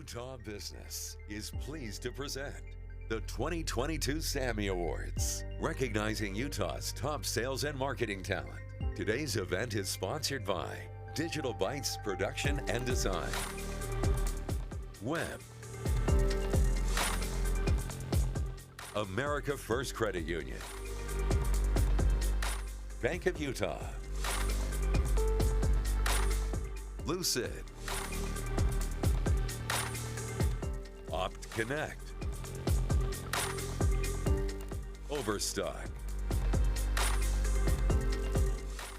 Utah Business is pleased to present the 2022 SAMY Awards, recognizing Utah's top sales and marketing talent. Today's event is sponsored by Digital Bytes Production and Design, Web, America First Credit Union, Bank of Utah, Lucid, Connect, Overstock,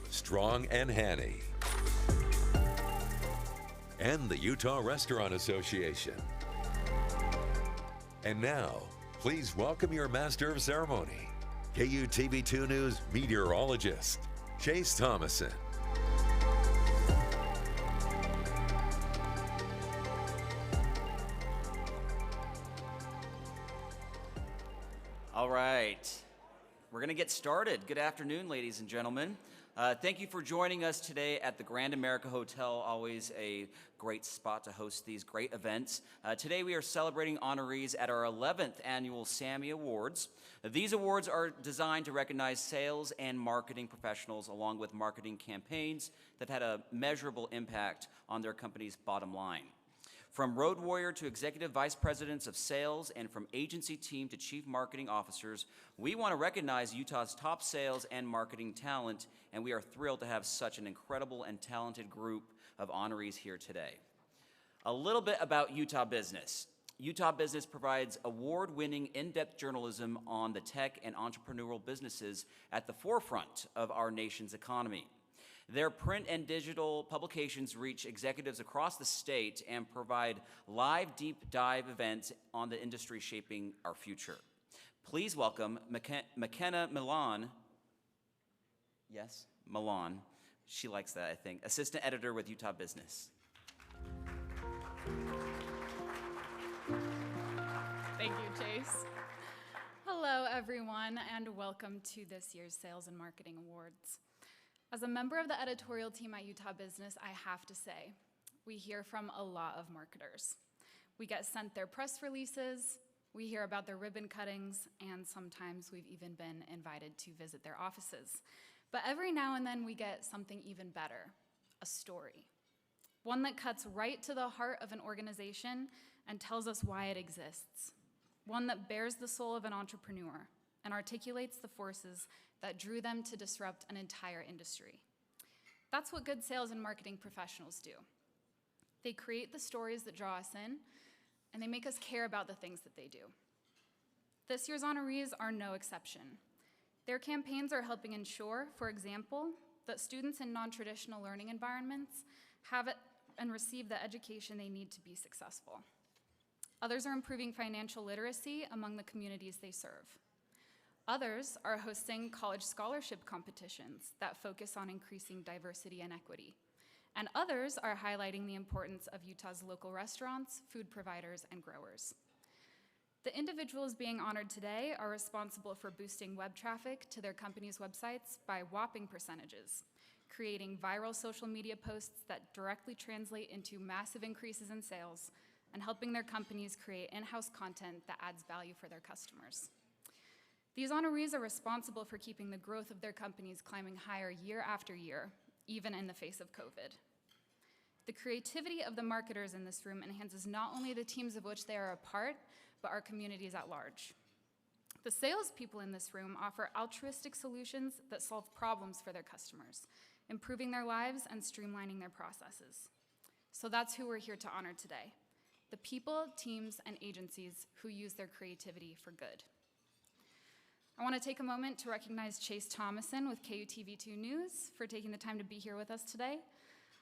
Strong and Hanny, and the Utah Restaurant Association. And now, please welcome your Master of Ceremony, KUTV2 News meteorologist, Chase Thomason. All right, we're going to get started. Good afternoon, ladies and gentlemen. Thank you for joining us today at the Grand America Hotel. Always a great spot to host these great events. Today we are celebrating honorees at our 11th annual SAMY Awards. These awards are designed to recognize sales and marketing professionals along with marketing campaigns that had a measurable impact on their company's bottom line. From road warrior to executive vice presidents of sales and from agency team to chief marketing officers, we want to recognize Utah's top sales and marketing talent, and we are thrilled to have such an incredible and talented group of honorees here today. A little bit about Utah Business. Utah Business provides award-winning in-depth journalism on the tech and entrepreneurial businesses at the forefront of our nation's economy. Their print and digital publications reach executives across the state and provide live deep dive events on the industry shaping our future. Please welcome McKenna Milan. Yes, Milan. She likes that, I think. Assistant editor with Utah Business. Thank you, Chase. Hello, everyone, and welcome to this year's Sales and Marketing Awards. As a member of the editorial team at Utah Business, I have to say, we hear from a lot of marketers. We get sent their press releases, we hear about their ribbon cuttings, and sometimes we've even been invited to visit their offices. But every now and then we get something even better, a story. One that cuts right to the heart of an organization and tells us why it exists. One that bears the soul of an entrepreneur and articulates the forces that drew them to disrupt an entire industry. That's what good sales and marketing professionals do. They create the stories that draw us in, and they make us care about the things that they do. This year's honorees are no exception. Their campaigns are helping ensure, for example, that students in non-traditional learning environments have and receive the education they need to be successful. Others are improving financial literacy among the communities they serve. Others are hosting college scholarship competitions that focus on increasing diversity and equity. And others are highlighting the importance of Utah's local restaurants, food providers, and growers. The individuals being honored today are responsible for boosting web traffic to their company's websites by whopping percentages, creating viral social media posts that directly translate into massive increases in sales, and helping their companies create in-house content that adds value for their customers. These honorees are responsible for keeping the growth of their companies climbing higher year after year, even in the face of COVID. The creativity of the marketers in this room enhances not only the teams of which they are a part, but our communities at large. The salespeople in this room offer altruistic solutions that solve problems for their customers, improving their lives and streamlining their processes. So that's who we're here to honor today, the people, teams, and agencies who use their creativity for good. I want to take a moment to recognize Chase Thomason with KUTV2 News for taking the time to be here with us today.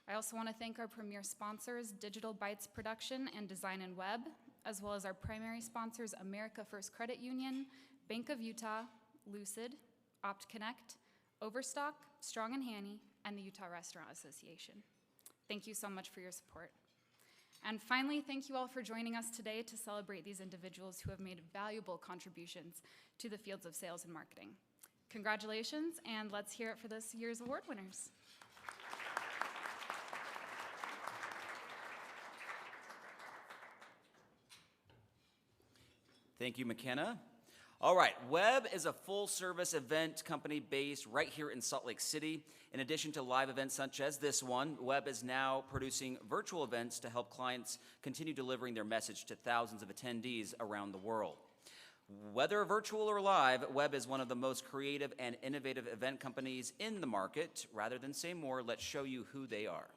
I also want to thank our premier sponsors, Digital Bytes Production and Design and Web, as well as our primary sponsors, America First Credit Union, Bank of Utah, Lucid, Connect, Overstock, Strong and Hanny, and the Utah Restaurant Association. Thank you so much for your support. And finally, thank you all for joining us today to celebrate these individuals who have made valuable contributions to the fields of sales and marketing. Congratulations, and let's hear it for this year's award winners. Thank you, McKenna. All right, Web is a full-service event company based right here in Salt Lake City. In addition to live events such as this one, Web is now producing virtual events to help clients continue delivering their message to thousands of attendees around the world. Whether virtual or live, Web is one of the most creative and innovative event companies in the market. Rather than say more, let's show you who they are.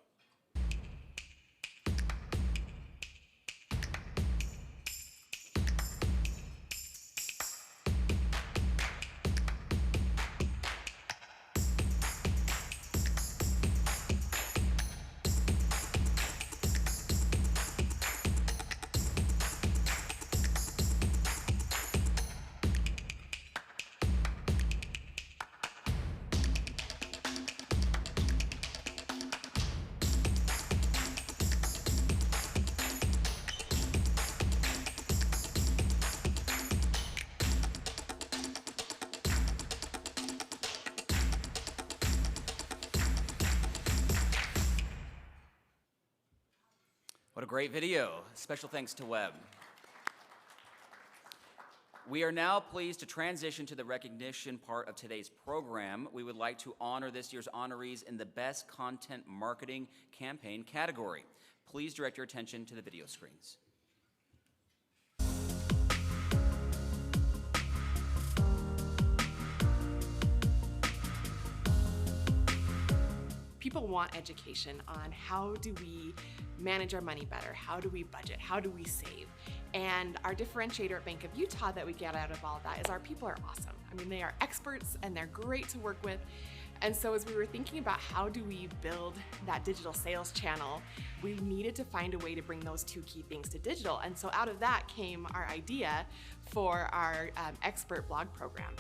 What a great video. Special thanks to Web. We are now pleased to transition to the recognition part of today's program. We would like to honor this year's honorees in the Best Content Marketing Campaign category. Please direct your attention to the video screens. People want education on how do we manage our money better, how do we budget, how do we save. And our differentiator at Bank of Utah that we get out of all of that is our people are awesome. I mean, they are experts and they're great to work with. And so as we were thinking about how do we build that digital sales channel, we needed to find a way to bring those two key things to digital. And so out of that came our idea for our expert blog program.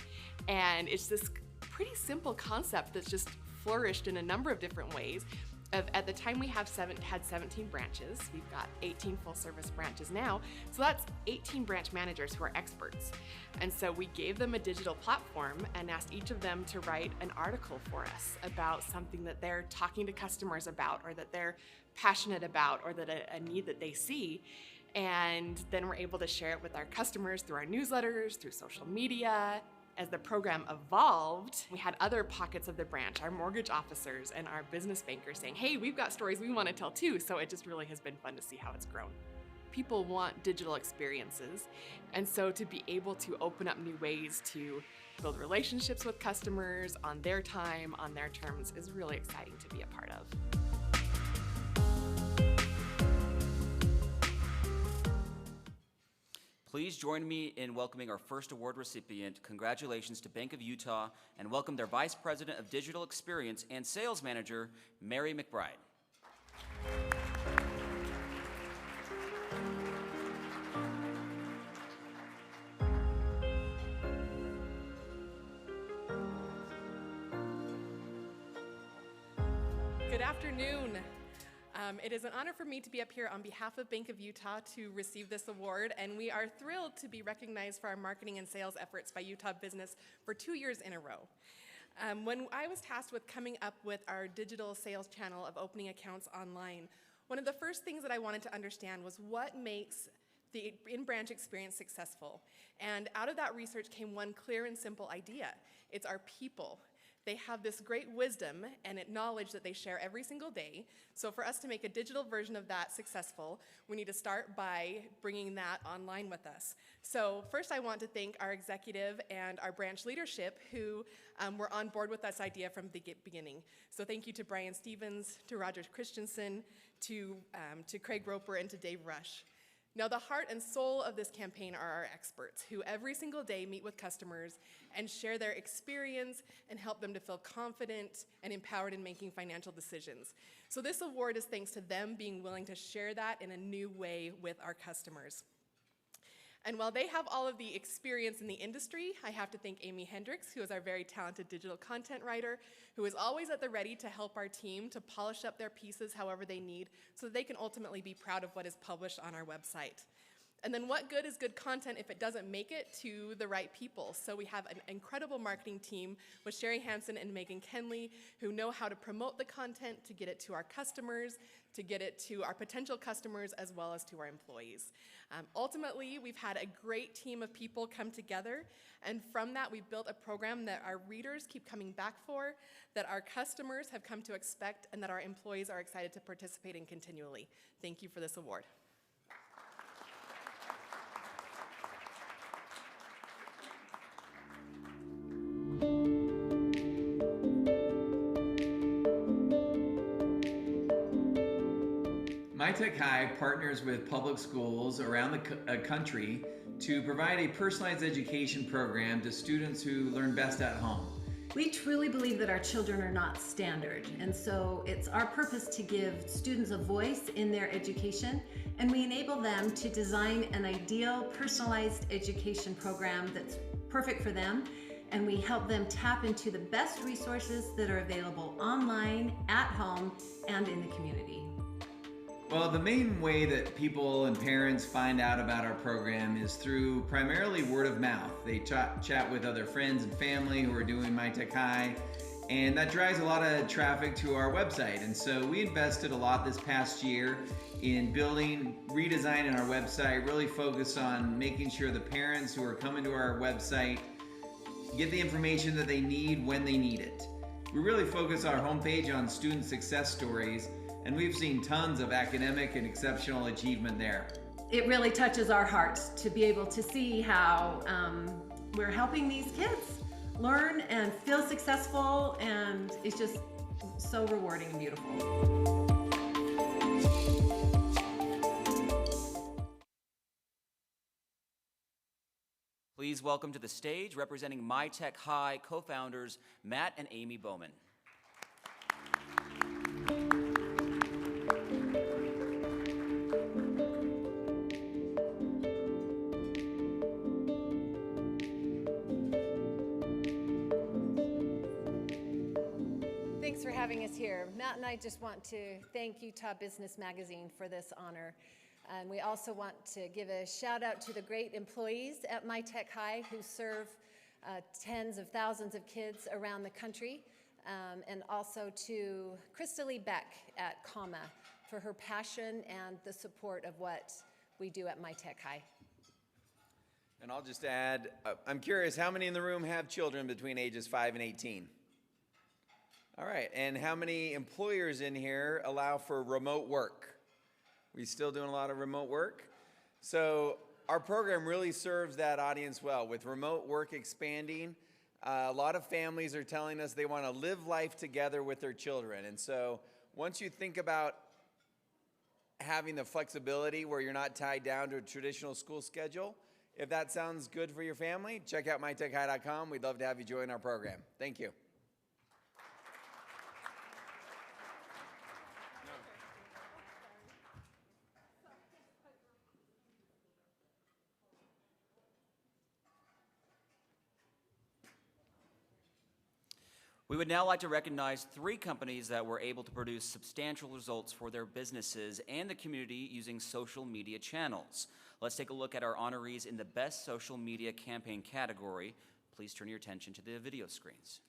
And it's this pretty simple concept that's just flourished in a number of different ways. At the time we had 17 branches. We've got 18 full service branches now. So that's 18 branch managers who are experts. And so we gave them a digital platform and asked each of them to write an article for us about something that they're talking to customers about or that they're passionate about or that a need that they see. And then we're able to share it with our customers through our newsletters, through social media. As the program evolved, we had other pockets of the branch, our mortgage officers and our business bankers saying, hey, we've got stories we want to tell too. So it just really has been fun to see how it's grown. People want digital experiences. And so to be able to open up new ways to build relationships with customers on their time, on their terms, is really exciting to be a part of. Please join me in welcoming our first award recipient. Congratulations to Bank of Utah, and welcome their Vice President of Digital Experience and Sales Manager, Mary McBride. Good afternoon. It is an honor for me to be up here on behalf of Bank of Utah to receive this award, and we are thrilled to be recognized for our marketing and sales efforts by Utah Business for 2 years in a row. When I was tasked with coming up with our digital sales channel of opening accounts online, one of the first things that I wanted to understand was what makes the in-branch experience successful. And out of that research came one clear and simple idea. It's our people. They have this great wisdom and knowledge that they share every single day. So for us to make a digital version of that successful, we need to start by bringing that online with us. So first I want to thank our executive and our branch leadership who were on board with this idea from the beginning. So thank you to Brian Stevens, to Roger Christensen, to Craig Roper, and to Dave Rush. Now, the heart and soul of this campaign are our experts who every single day meet with customers and share their experience and help them to feel confident and empowered in making financial decisions. So this award is thanks to them being willing to share that in a new way with our customers. And while they have all of the experience in the industry, I have to thank Amy Hendricks, who is our very talented digital content writer, who is always at the ready to help our team to polish up their pieces however they need so that they can ultimately be proud of what is published on our website. And then what good is good content if it doesn't make it to the right people? So we have an incredible marketing team with Sherry Hansen and Megan Kenley who know how to promote the content, to get it to our customers, to get it to our potential customers, as well as to our employees. Ultimately, we've had a great team of people come together, and from that we've built a program that our readers keep coming back for, that our customers have come to expect, and that our employees are excited to participate in continually. Thank you for this award. MyTech High partners with public schools around the country to provide a personalized education program to students who learn best at home. We truly believe that our children are not standard, and so it's our purpose to give students a voice in their education, and we enable them to design an ideal personalized education program that's perfect for them, and we help them tap into the best resources that are available online, at home, and in the community. Well, the main way that people and parents find out about our program is through primarily word of mouth. They chat with other friends and family who are doing MyTech High, and that drives a lot of traffic to our website. And so we invested a lot this past year in redesigning our website, really focus on making sure the parents who are coming to our website get the information that they need when they need it. We really focus our homepage on student success stories, and we've seen tons of academic and exceptional achievement there. It really touches our hearts to be able to see how we're helping these kids learn and feel successful, and it's just so rewarding and beautiful. Please welcome to the stage, representing MyTech High co-founders Matt and Amy Bowman. Thanks for having us here. Matt and I just want to thank Utah Business Magazine for this honor. And we also want to give a shout out to the great employees at MyTech High who serve tens of thousands of kids around the country, and also to Krista Lee Beck at Comma for her passion and the support of what we do at MyTech High. And I'll just add, I'm curious, how many in the room have children between ages 5 and 18? All right, and how many employers in here allow for remote work? We still doing a lot of remote work? So our program really serves that audience well. With remote work expanding, a lot of families are telling us they want to live life together with their children. And so once you think about having the flexibility where you're not tied down to a traditional school schedule, if that sounds good for your family, check out mytechhigh.com. We'd love to have you join our program. Thank you. We would now like to recognize 3 companies that were able to produce substantial results for their businesses and the community using social media channels. Let's take a look at our honorees in the Best Social Media Campaign category. Please turn your attention to the video screens.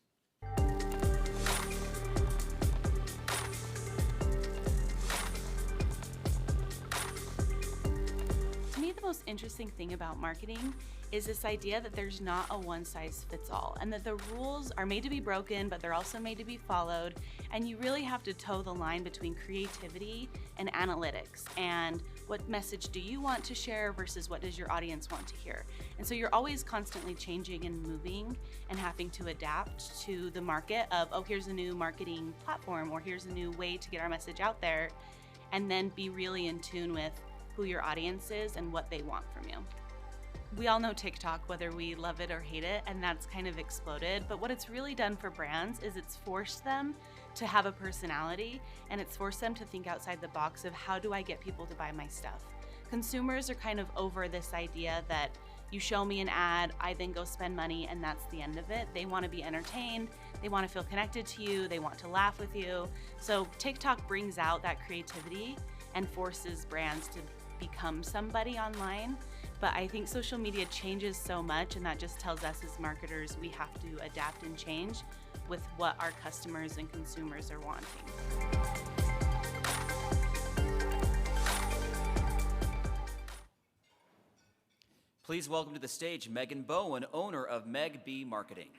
To me, the most interesting thing about marketing is this idea that there's not a one-size-fits-all, and that the rules are made to be broken, but they're also made to be followed, and you really have to toe the line between creativity and analytics, and what message do you want to share versus what does your audience want to hear. And so you're always constantly changing and moving and having to adapt to the market of, oh, here's a new marketing platform, or here's a new way to get our message out there, and then be really in tune with who your audience is and what they want from you. We all know TikTok, whether we love it or hate it, and that's kind of exploded. But what it's really done for brands is it's forced them to have a personality, and it's forced them to think outside the box of how do I get people to buy my stuff. Consumers are kind of over this idea that you show me an ad, I then go spend money, and that's the end of it. They want to be entertained, they want to feel connected to you, they want to laugh with you. So TikTok brings out that creativity and forces brands to become somebody online. But I think social media changes so much, and that just tells us as marketers we have to adapt and change with what our customers and consumers are wanting. Please welcome to the stage Megan Bowen, owner of Meg B Marketing.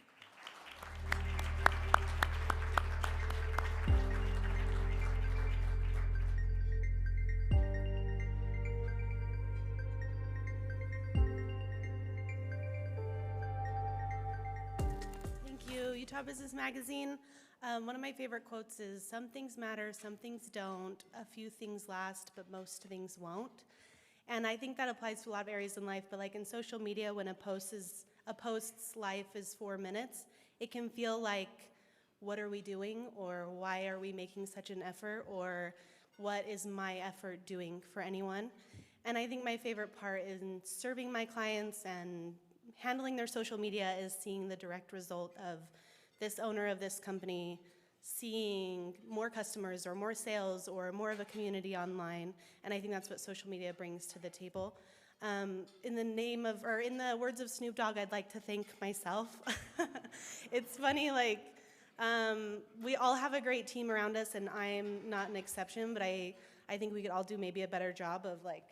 Utah Business Magazine. One of my favorite quotes is, "Some things matter, some things don't. A few things last, but most things won't." And I think that applies to a lot of areas in life, but like in social media, when a post's life is 4 minutes, it can feel like, what are we doing? Or why are we making such an effort? Or what is my effort doing for anyone? And I think my favorite part in serving my clients and handling their social media is seeing the direct result of this owner of this company seeing more customers or more sales or more of a community online. And I think that's what social media brings to the table. In the words of Snoop Dogg, I'd like to thank myself. It's funny, like, we all have a great team around us, and I'm not an exception, but I think we could all do maybe a better job of, like,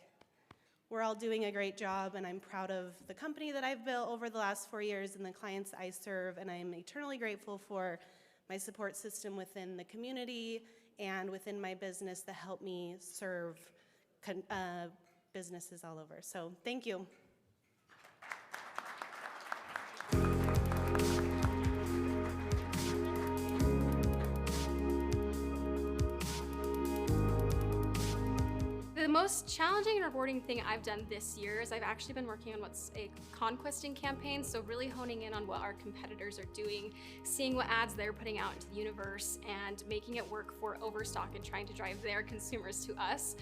we're all doing a great job, and I'm proud of the company that I've built over the last 4 years and the clients I serve, and I'm eternally grateful for my support system within the community and within my business that help me serve businesses all over. So thank you. The most challenging and rewarding thing I've done this year is I've actually been working on what's a conquesting campaign, so really honing in on what our competitors are doing, seeing what ads they're putting out into the universe, and making it work for Overstock and trying to drive their consumers to us.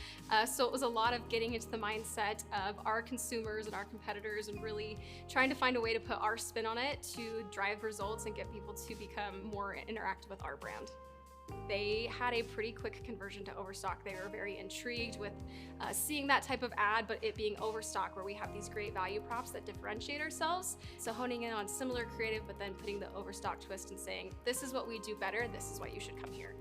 So it was a lot of getting into the mindset of our consumers and our competitors and really trying to find a way to put our spin on it to drive results and get people to become more interactive with our brand. They had a pretty quick conversion to Overstock. They were very intrigued with seeing that type of ad, but it being Overstock, where we have these great value props that differentiate ourselves. So honing in on similar creative, but then putting the Overstock twist and saying, this is what we do better, this is why you should come here.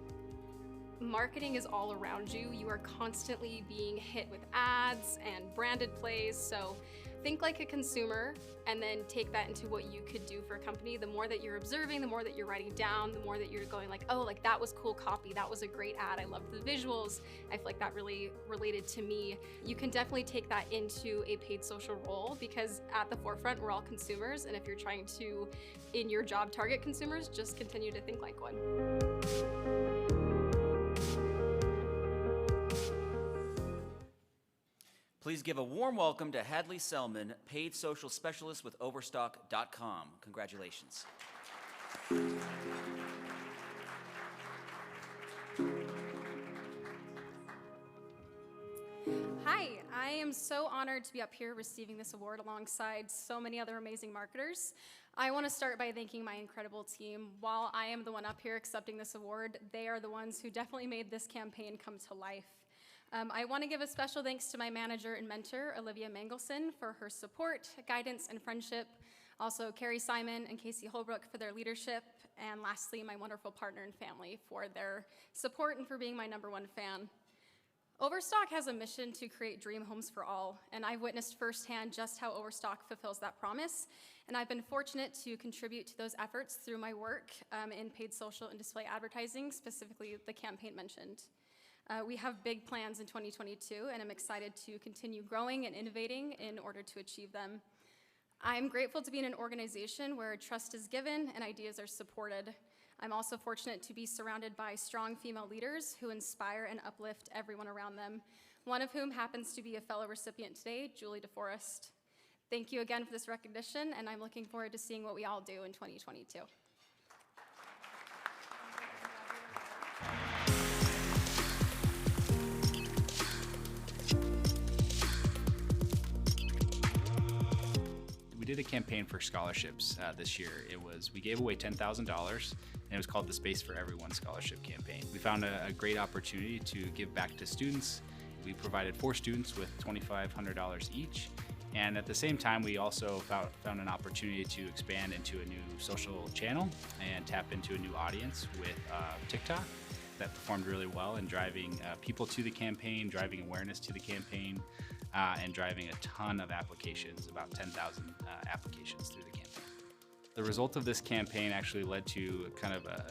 Marketing is all around you. You are constantly being hit with ads and branded plays. So think like a consumer and then take that into what you could do for a company. The more that you're observing, the more that you're writing down, the more that you're going like, oh, like that was cool copy. That was a great ad. I loved the visuals. I feel like that really related to me. You can definitely take that into a paid social role because at the forefront, we're all consumers. And if you're trying to, in your job, target consumers, just continue to think like one. Please give a warm welcome to Hadley Selman, paid social specialist with Overstock.com. Congratulations. Hi, I am so honored to be up here receiving this award alongside so many other amazing marketers. I want to start by thanking my incredible team. While I am the one up here accepting this award, they are the ones who definitely made this campaign come to life. I want to give a special thanks to my manager and mentor, Olivia Mangelson, for her support, guidance, and friendship. Also, Carrie Simon and Casey Holbrook for their leadership. And lastly, my wonderful partner and family for their support and for being my #1 fan. Overstock has a mission to create dream homes for all, and I've witnessed firsthand just how Overstock fulfills that promise. And I've been fortunate to contribute to those efforts through my work in paid social and display advertising, specifically the campaign mentioned. We have big plans in 2022, and I'm excited to continue growing and innovating in order to achieve them. I'm grateful to be in an organization where trust is given and ideas are supported. I'm also fortunate to be surrounded by strong female leaders who inspire and uplift everyone around them, one of whom happens to be a fellow recipient today, Julie DeForest. Thank you again for this recognition, and I'm looking forward to seeing what we all do in 2022. We did a campaign for scholarships this year. We gave away $10,000, and it was called the Space for Everyone Scholarship Campaign. We found a great opportunity to give back to students We provided 4 students with $2,500 each. And at the same time, we also found an opportunity to expand into a new social channel and tap into a new audience with TikTok that performed really well in driving people to the campaign, driving awareness to the campaign, and driving a ton of applications, about 10,000 applications through the campaign. The result of this campaign actually led to kind of a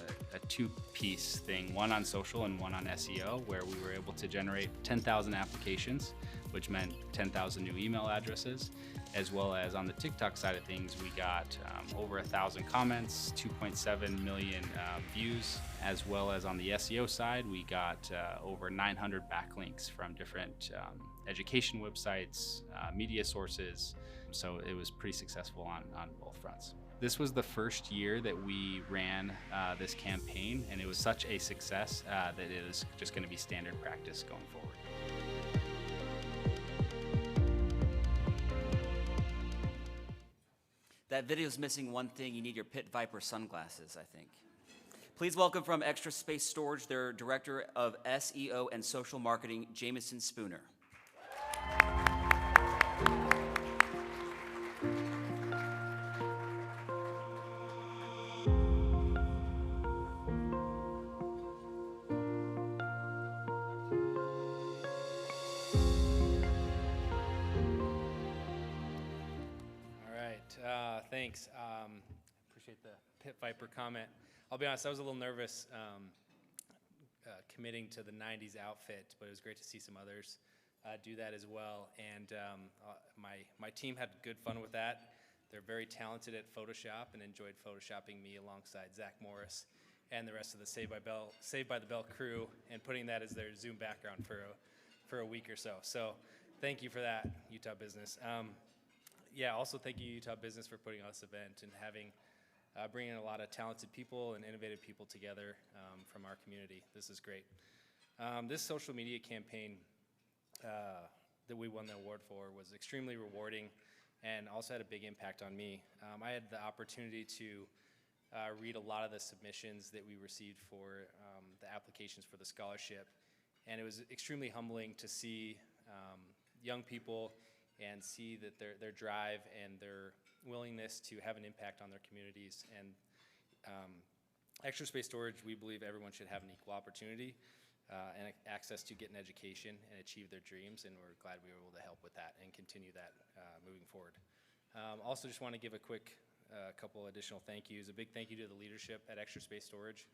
two-piece thing, one on social and one on SEO, where we were able to generate 10,000 applications, which meant 10,000 new email addresses, as well as on the TikTok side of things, we got over 1,000 comments, 2.7 million views, as well as on the SEO side, we got over 900 backlinks from different education websites, media sources. So it was pretty successful on both fronts. This was the first year that we ran this campaign, and it was such a success that it is just going to be standard practice going forward. That video's missing one thing. You need your Pit Viper sunglasses, I think. Please welcome from Extra Space Storage, their Director of SEO and Social Marketing, Jameson Spooner. Thanks. Appreciate the Pit Viper comment. I'll be honest, I was a little nervous committing to the 90s outfit, but it was great to see some others do that as well. And my team had good fun with that. They're very talented at Photoshop and enjoyed photoshopping me alongside Zach Morris and the rest of the Saved by the Bell crew, and putting that as their Zoom background for a week or so. So thank you for that, Utah Business. Yeah, also thank you, Utah Business, for putting on this event and bringing a lot of talented people and innovative people together from our community. This is great. This social media campaign that we won the award for was extremely rewarding and also had a big impact on me. I had the opportunity to read a lot of the submissions that we received for the applications for the scholarship, and it was extremely humbling to see young people and see that their drive and their willingness to have an impact on their communities. And Extra Space Storage, we believe everyone should have an equal opportunity and access to get an education and achieve their dreams, and we're glad we were able to help with that and continue that moving forward. Also just want to give a quick couple additional thank yous. A big thank you to the leadership at Extra Space Storage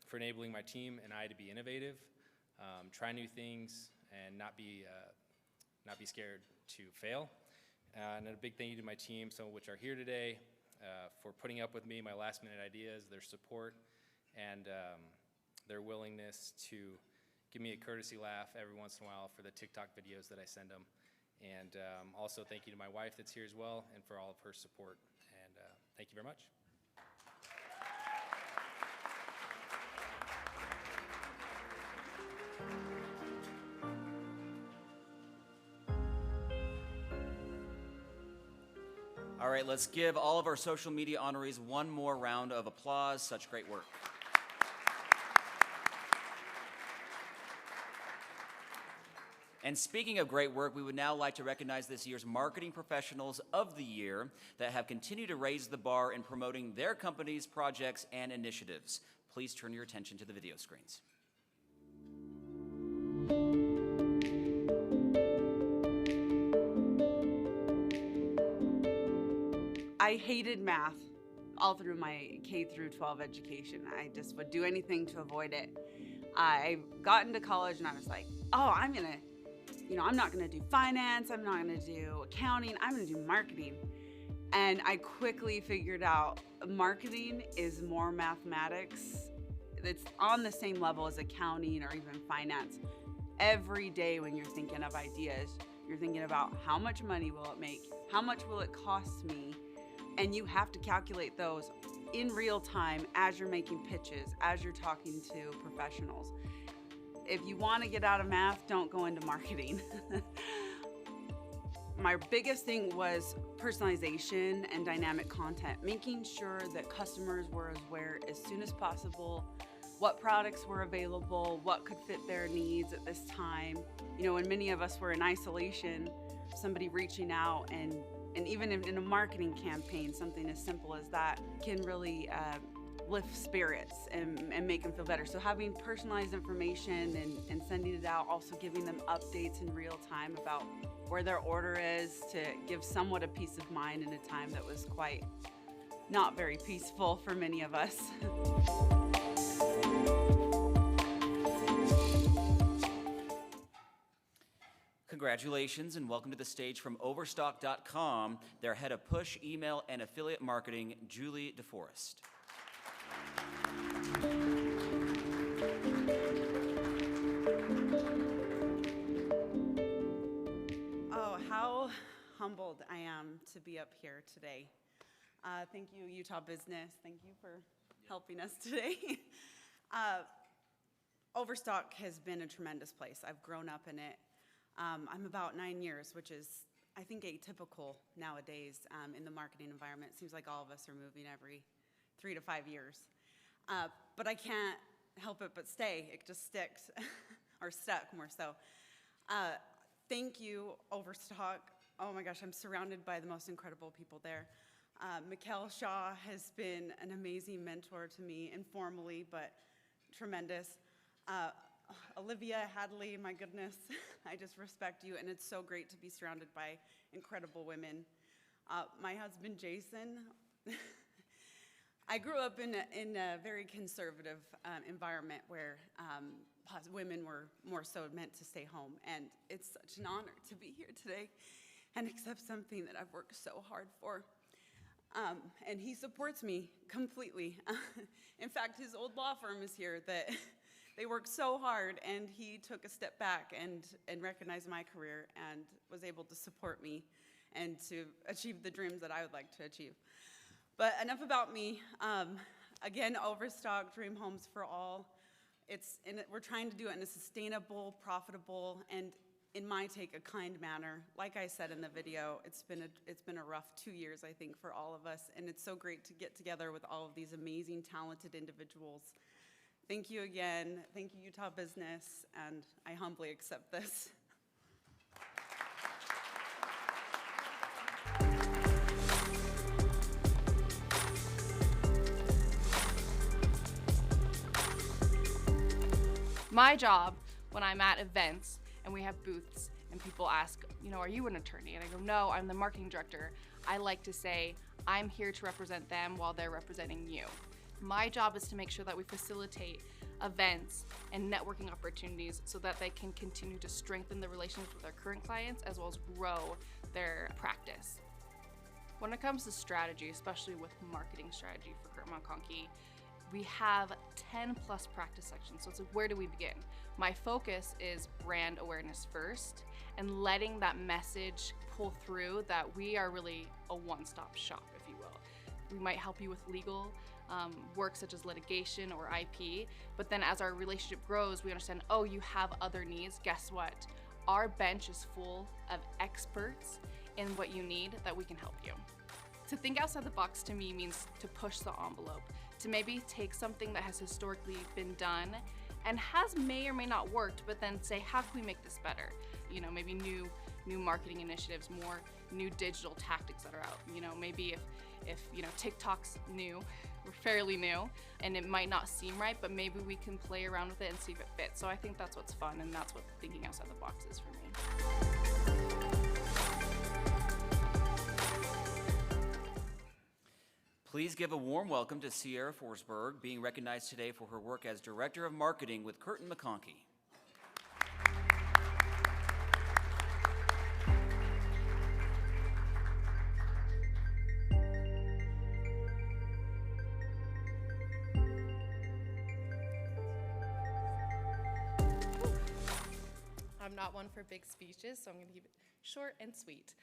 for enabling my team and I to be innovative, try new things, and not be scared to fail. And a big thank you to my team, some of which are here today, for putting up with me, my last minute ideas, their support, and their willingness to give me a courtesy laugh every once in a while for the TikTok videos that I send them. And also thank you to my wife that's here as well, and for all of her support. And thank you very much. All right, let's give all of our social media honorees one more round of applause. Such great work. And speaking of great work, we would now like to recognize this year's Marketing Professionals of the Year that have continued to raise the bar in promoting their companies, projects, and initiatives. Please turn your attention to the video screens. I hated math all through my K through 12 education. I just would do anything to avoid it. I got into college and I was like, oh, I'm not gonna do finance, I'm not gonna do accounting, I'm gonna do marketing. And I quickly figured out marketing is more mathematics. It's on the same level as accounting or even finance. Every day when you're thinking of ideas, you're thinking about how much money will it make, how much will it cost me, and you have to calculate those in real time as you're making pitches, as you're talking to professionals. If you want to get out of math, don't go into marketing. My biggest thing was personalization and dynamic content, making sure that customers were aware as soon as possible what products were available, what could fit their needs at this time. You know, when many of us were in isolation, somebody reaching out and even in a marketing campaign, something as simple as that can really lift spirits and make them feel better. So having personalized information and sending it out, also giving them updates in real time about where their order is to give somewhat a peace of mind in a time that was quite not very peaceful for many of us. Congratulations and welcome to the stage from Overstock.com, their head of push, email, and affiliate marketing, Julie DeForest. Oh, how humbled I am to be up here today. Thank you, Utah Business. Thank you for helping us today. Overstock has been a tremendous place. I've grown up in it. I'm about 9 years, which is, I think, atypical nowadays in the marketing environment. It seems like all of us are moving every 3 to 5 years. But I can't help it but stay. It just sticks, or stuck more so. Thank you, Overstock. Oh my gosh, I'm surrounded by the most incredible people there. Mikkel Shaw has been an amazing mentor to me, informally, but tremendous. Olivia Hadley, my goodness, I just respect you, and it's so great to be surrounded by incredible women. My husband, Jason, I grew up in a very conservative environment where women were more so meant to stay home, and it's such an honor to be here today and accept something that I've worked so hard for. And he supports me completely. In fact, his old law firm is here that they worked so hard, and he took a step back and recognized my career and was able to support me and to achieve the dreams that I would like to achieve. But enough about me. Again, Overstock, Dream Homes for All. We're trying to do it in a sustainable, profitable, and in my take, a kind manner. Like I said in the video, it's been a rough 2 years, I think, for all of us, and it's so great to get together with all of these amazing, talented individuals. Thank you again. Thank you, Utah Business, and I humbly accept this. My job when I'm at events and we have booths and people ask, are you an attorney? And I go, no, I'm the marketing director. I like to say, I'm here to represent them while they're representing you. My job is to make sure that we facilitate events and networking opportunities so that they can continue to strengthen the relationships with their current clients as well as grow their practice. When it comes to strategy, especially with marketing strategy for Kurt McConkie, we have 10 plus practice sections. So it's like, where do we begin? My focus is brand awareness first and letting that message pull through that we are really a one-stop shop, if you will. We might help you with legal work such as litigation or IP, but then as our relationship grows, we understand, oh, you have other needs. Guess what? Our bench is full of experts in what you need that we can help you. To think outside the box to me means to push the envelope, to maybe take something that has historically been done and may or may not worked, but then say, how can we make this better? Maybe new marketing initiatives, more new digital tactics that are out. Maybe if TikTok's new, we're fairly new, and it might not seem right, but maybe we can play around with it and see if it fits. So I think that's what's fun, and that's what thinking outside the box is for me. Please give a warm welcome to Sierra Forsberg, being recognized today for her work as Director of Marketing with Kurt McConkie. I'm not one for big speeches, so I'm going to keep it short and sweet.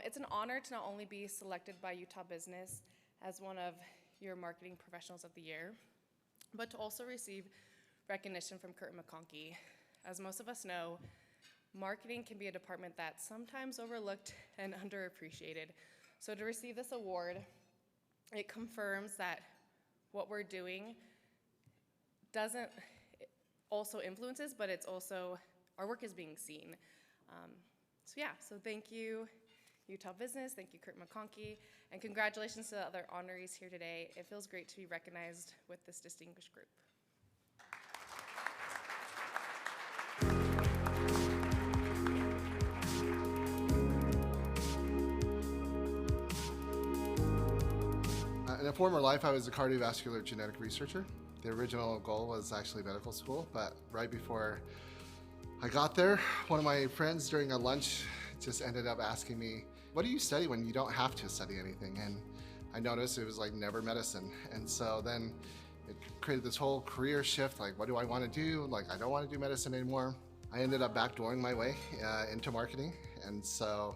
It's an honor to not only be selected by Utah Business as one of your marketing professionals of the year, but to also receive recognition from Kurt McConkie. As most of us know, marketing can be a department that's sometimes overlooked and underappreciated. So to receive this award, it confirms that what we're doing doesn't also influences, but it's also, our work is being seen. So thank you, Utah Business, thank you, Kurt McConkey, and congratulations to the other honorees here today. It feels great to be recognized with this distinguished group. In a former life, I was a cardiovascular genetic researcher. The original goal was actually medical school, but right before I got there, one of my friends during a lunch just ended up asking me, what do you study when you don't have to study anything? And I noticed it was like never medicine. And so then it created this whole career shift, like what do I want to do? Like I don't want to do medicine anymore. I ended up backdooring my way into marketing. And so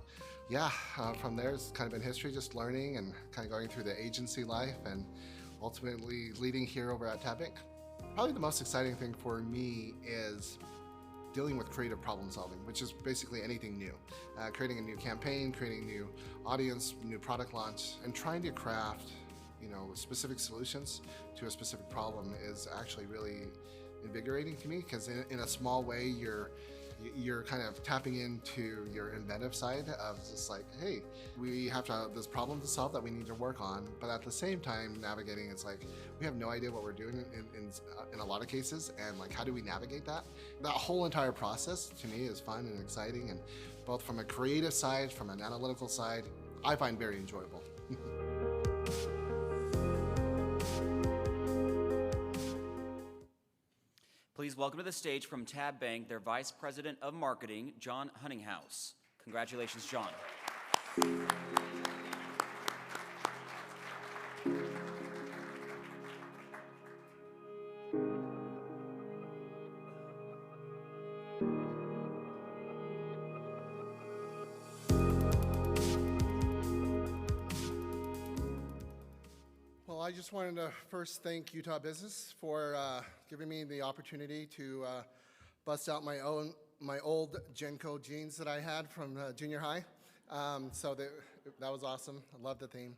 from there it's kind of been history, just learning and kind of going through the agency life and ultimately leading here over at Tab Inc. Probably the most exciting thing for me is dealing with creative problem solving, which is basically anything new. Creating a new campaign, creating a new audience, new product launch, and trying to craft, specific solutions to a specific problem is actually really invigorating to me, because in a small way, you're kind of tapping into your inventive side of just like, hey, we have this problem to solve that we need to work on, but at the same time navigating, it's like we have no idea what we're doing in a lot of cases, and like how do we navigate that? That whole entire process to me is fun and exciting, and both from a creative side, from an analytical side, I find very enjoyable. Please welcome to the stage from Tab Bank, their Vice President of Marketing, John Hunninghouse. Congratulations, John. Well, I just wanted to first thank Utah Business for giving me the opportunity to bust out my old Genco jeans that I had from junior high. So that was awesome. I love the theme.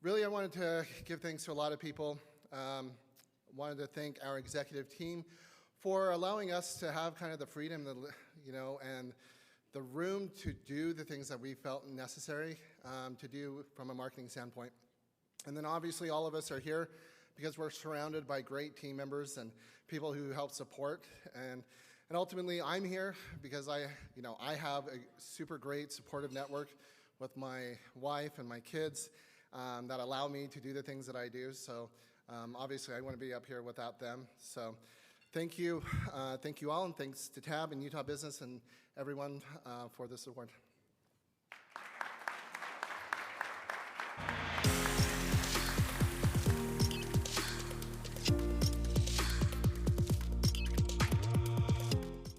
Really, I wanted to give thanks to a lot of people. Wanted to thank our executive team for allowing us to have kind of the freedom, and the room to do the things that we felt necessary to do from a marketing standpoint. And then obviously all of us are here because we're surrounded by great team members and people who help support. And ultimately I'm here because I have a super great supportive network with my wife and my kids that allow me to do the things that I do. So obviously I wouldn't be up here without them. So thank you all, and thanks to Tab and Utah Business and everyone for this award.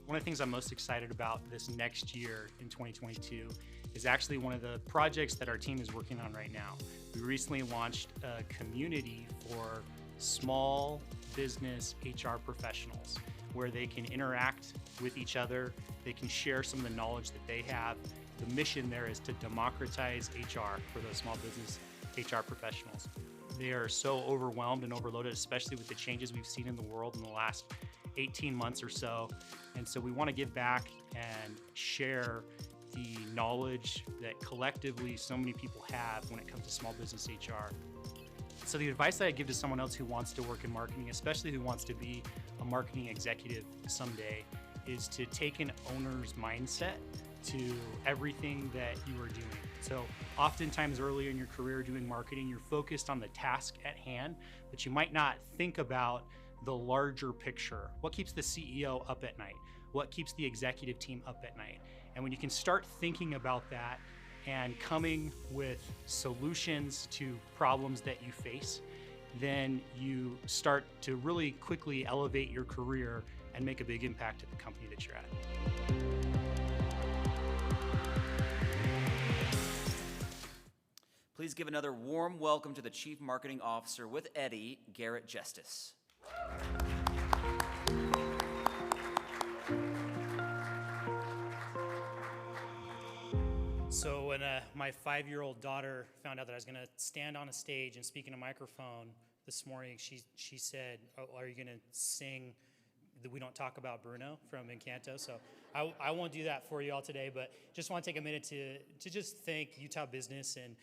One of the things I'm most excited about this next year in 2022 is actually one of the projects that our team is working on right now. We recently launched a community for small business HR professionals where they can interact with each other, they can share some of the knowledge that they have. The mission there is to democratize HR for those small business HR professionals. They are so overwhelmed and overloaded, especially with the changes we've seen in the world in the last 18 months or so. And so we want to give back and share the knowledge that collectively so many people have when it comes to small business HR. So the advice that I give to someone else who wants to work in marketing, especially who wants to be a marketing executive someday, is to take an owner's mindset to everything that you are doing. So oftentimes earlier in your career doing marketing, you're focused on the task at hand, but you might not think about the larger picture. What keeps the CEO up at night? What keeps the executive team up at night? And when you can start thinking about that and coming with solutions to problems that you face, then you start to really quickly elevate your career and make a big impact at the company that you're at. Please give another warm welcome to the Chief Marketing Officer with Eddie, Garrett Justice. So when my 5-year-old daughter found out that I was going to stand on a stage and speak in a microphone this morning, she said, "Oh, are you going to sing the We Don't Talk About Bruno from Encanto?" So I won't do that for you all today, but just want to take a minute to just thank Utah Business and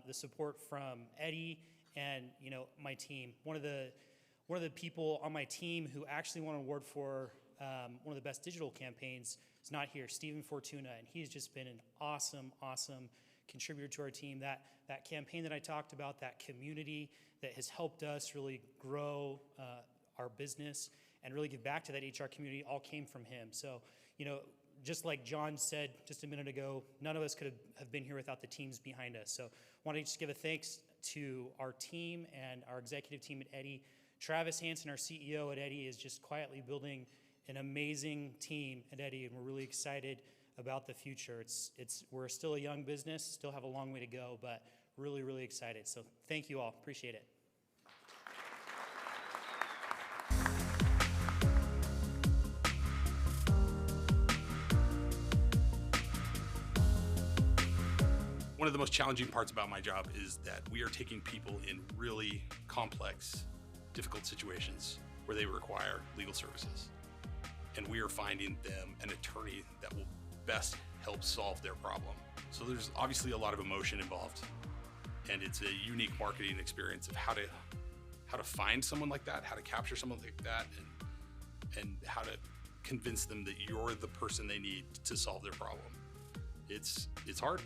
the support from Eddie and my team. One of the people on my team who actually won an award for one of the best digital campaigns is not here, Stephen Fortuna, and he's just been an awesome contributor to our team. That campaign that I talked about, that community that has helped us really grow our business and really give back to that HR community all came from him. So, just like John said just a minute ago, none of us could have been here without the teams behind us. So I want to just give a thanks to our team and our executive team at Eddie. Travis Hansen, our CEO at Eddie, is just quietly building an amazing team at Eddie, and we're really excited about the future. We're still a young business, still have a long way to go, but really excited. So thank you all, appreciate it. One of the most challenging parts about my job is that we are taking people in really complex, difficult situations where they require legal services. And we are finding them an attorney that will best help solve their problem. So there's obviously a lot of emotion involved, and it's a unique marketing experience of how to find someone like that, how to capture someone like that, and how to convince them that you're the person they need to solve their problem. It's hard.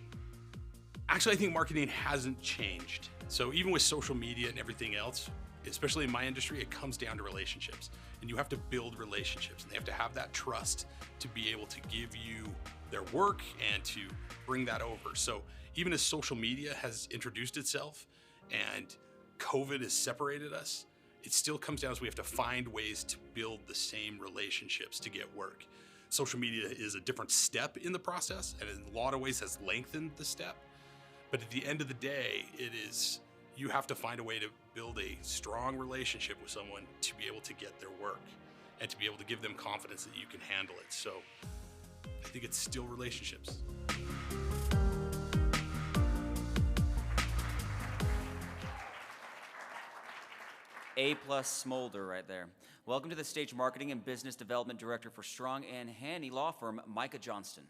Actually, I think marketing hasn't changed. So even with social media and everything else, especially in my industry, it comes down to relationships. And you have to build relationships, and they have to have that trust to be able to give you their work and to bring that over. So even as social media has introduced itself and COVID has separated us, it still comes down to we have to find ways to build the same relationships to get work. Social media is a different step in the process, and in a lot of ways has lengthened the step. But at the end of the day, you have to find a way to build a strong relationship with someone to be able to get their work and to be able to give them confidence that you can handle it. So I think it's still relationships. A+ smolder right there. Welcome to the stage Marketing and Business Development Director for Strong & Haney Law Firm, Micah Johnston.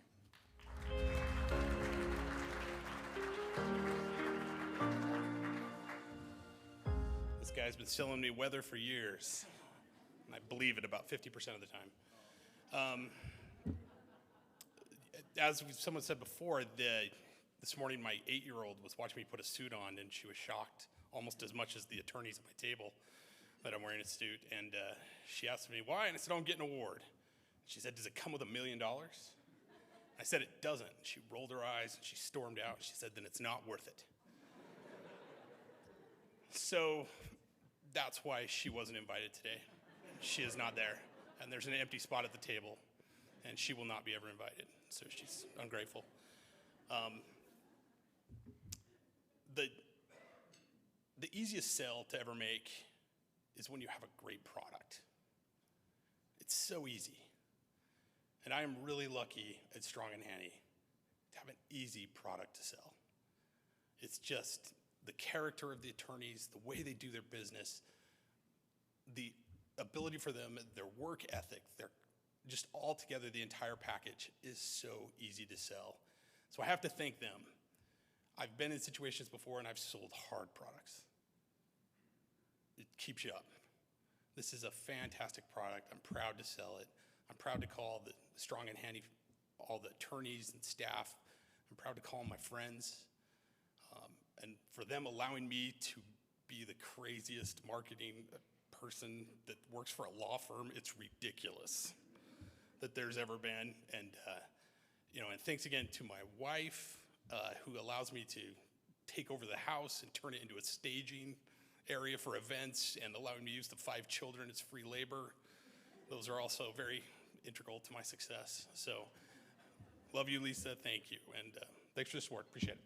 This guy's been selling me weather for years, and I believe it about 50% of the time. As someone said before, this morning my 8-year-old was watching me put a suit on, and she was shocked almost as much as the attorneys at my table that I'm wearing a suit. And she asked me why, and I said, "Oh, I'm getting an award." She said, "Does it come with $1 million?" I said, "It doesn't." She rolled her eyes and she stormed out. She said, "Then it's not worth it." So that's why she wasn't invited today. She is not there, and there's an empty spot at the table, and she will not be ever invited. So she's ungrateful. The easiest sell to ever make is when you have a great product. It's so easy. And I am really lucky at Strong & Haney to have an easy product to sell. It's just the character of the attorneys, the way they do their business, the ability for them, their work ethic, their just all together, the entire package is so easy to sell. So I have to thank them. I've been in situations before and I've sold hard products. It keeps you up. This is a fantastic product. I'm proud to sell it. I'm proud to call the Strong & Haney, all the attorneys and staff. I'm proud to call them my friends. And for them allowing me to be the craziest marketing person that works for a law firm, it's ridiculous that there's ever been. And and thanks again to my wife, who allows me to take over the house and turn it into a staging area for events, and allowing me to use the 5 children as free labor. Those are also very integral to my success. So love you, Lisa, thank you. And thanks for the support, appreciate it.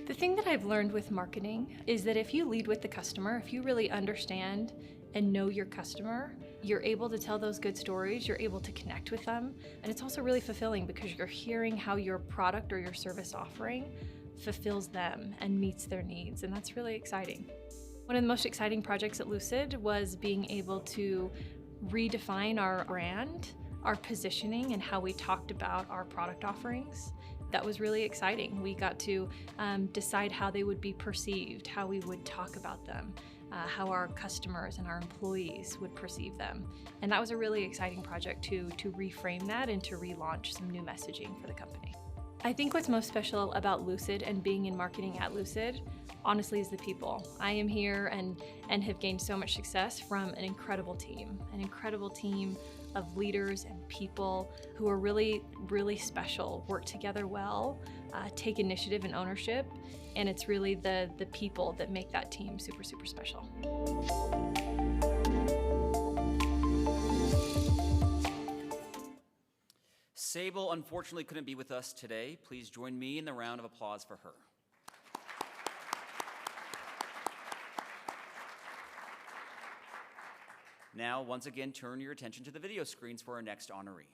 The thing that I've learned with marketing is that if you lead with the customer, if you really understand and know your customer, you're able to tell those good stories, you're able to connect with them, and it's also really fulfilling because you're hearing how your product or your service offering fulfills them and meets their needs, and that's really exciting. One of the most exciting projects at Lucid was being able to redefine our brand, our positioning, and how we talked about our product offerings. That was really exciting. We got to decide how they would be perceived, how we would talk about them, how our customers and our employees would perceive them. And that was a really exciting project to reframe that and to relaunch some new messaging for the company. I think what's most special about Lucid and being in marketing at Lucid, honestly, is the people. I am here and have gained so much success from an incredible team of leaders and people who are really, really special, work together well, take initiative and ownership, and it's really the people that make that team super, super special. Sable unfortunately couldn't be with us today. Please join me in the round of applause for her. Now, once again, turn your attention to the video screens for our next honoree.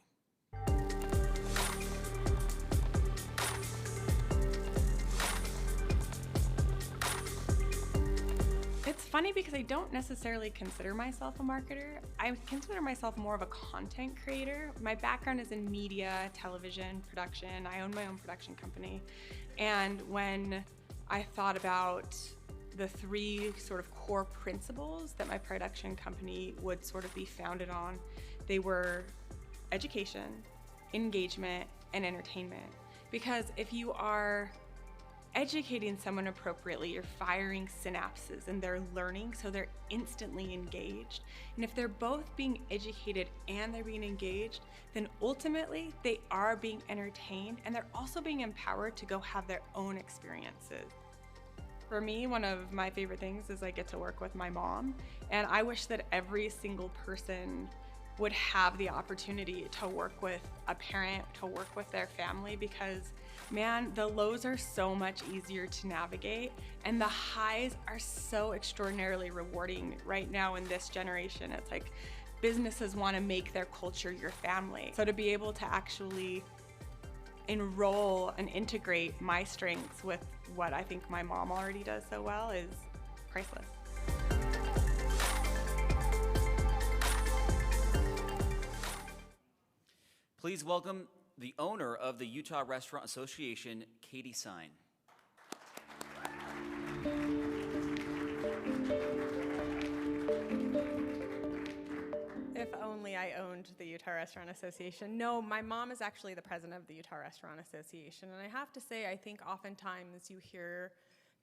It's funny because I don't necessarily consider myself a marketer. I consider myself more of a content creator. My background is in media, television, production. I own my own production company. And when I thought about the three sort of core principles that my production company would sort of be founded on, they were education, engagement, and entertainment. Because if you are educating someone appropriately, you're firing synapses and they're learning, so they're instantly engaged. And if they're both being educated and they're being engaged, then ultimately they are being entertained and they're also being empowered to go have their own experiences. For me, one of my favorite things is I get to work with my mom, and I wish that every single person would have the opportunity to work with a parent, to work with their family, because man, the lows are so much easier to navigate and the highs are so extraordinarily rewarding right now in this generation. It's like businesses want to make their culture your family. So to be able to actually enroll and integrate my strengths with what I think my mom already does so well is priceless. Please welcome the owner of the Utah Restaurant Association, Katie Sign. If only I owned the Utah Restaurant Association. No, my mom is actually the president of the Utah Restaurant Association, and I have to say, I think oftentimes you hear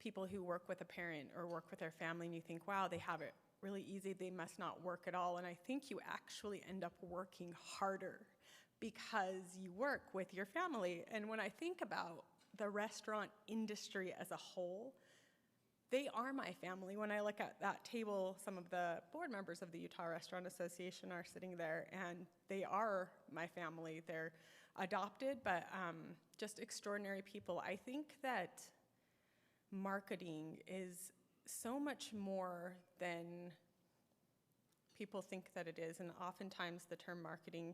people who work with a parent or work with their family and you think, wow, they have it really easy, they must not work at all, and I think you actually end up working harder because you work with your family. And when I think about the restaurant industry as a whole, they are my family. When I look at that table, some of the board members of the Utah Restaurant Association are sitting there, and they are my family. They're adopted, but just extraordinary people. I think that marketing is so much more than people think that it is, and oftentimes the term marketing,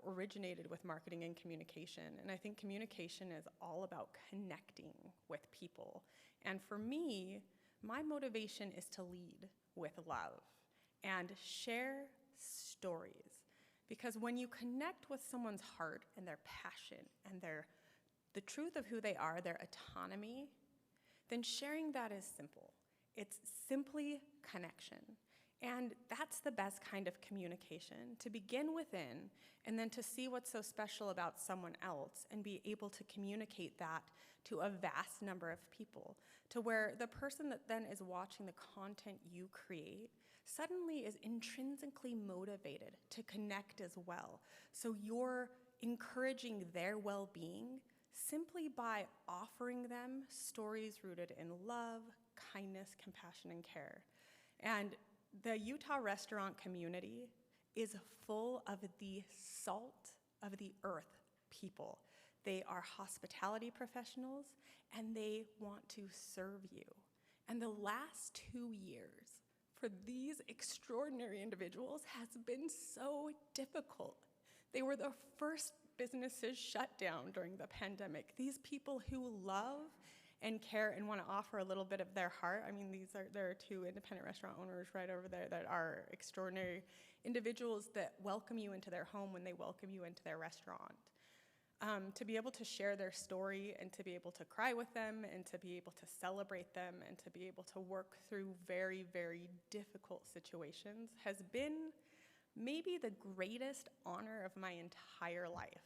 originated with marketing and communication. And I think communication is all about connecting with people. And for me, my motivation is to lead with love and share stories. Because when you connect with someone's heart and their passion and the truth of who they are, their autonomy, then sharing that is simple. It's simply connection. And that's the best kind of communication, to begin within and then to see what's so special about someone else and be able to communicate that to a vast number of people, to where the person that then is watching the content you create suddenly is intrinsically motivated to connect as well. So you're encouraging their well-being simply by offering them stories rooted in love, kindness, compassion, and care. And the Utah restaurant community is full of the salt of the earth people. They are hospitality professionals, and they want to serve you. And the last 2 years, for these extraordinary individuals has been so difficult. They were the first businesses shut down during the pandemic. These people who love and care and want to offer a little bit of their heart. I mean, there are two independent restaurant owners right over there that are extraordinary individuals that welcome you into their home when they welcome you into their restaurant. To be able to share their story and to be able to cry with them and to be able to celebrate them and to be able to work through very, very difficult situations has been maybe the greatest honor of my entire life.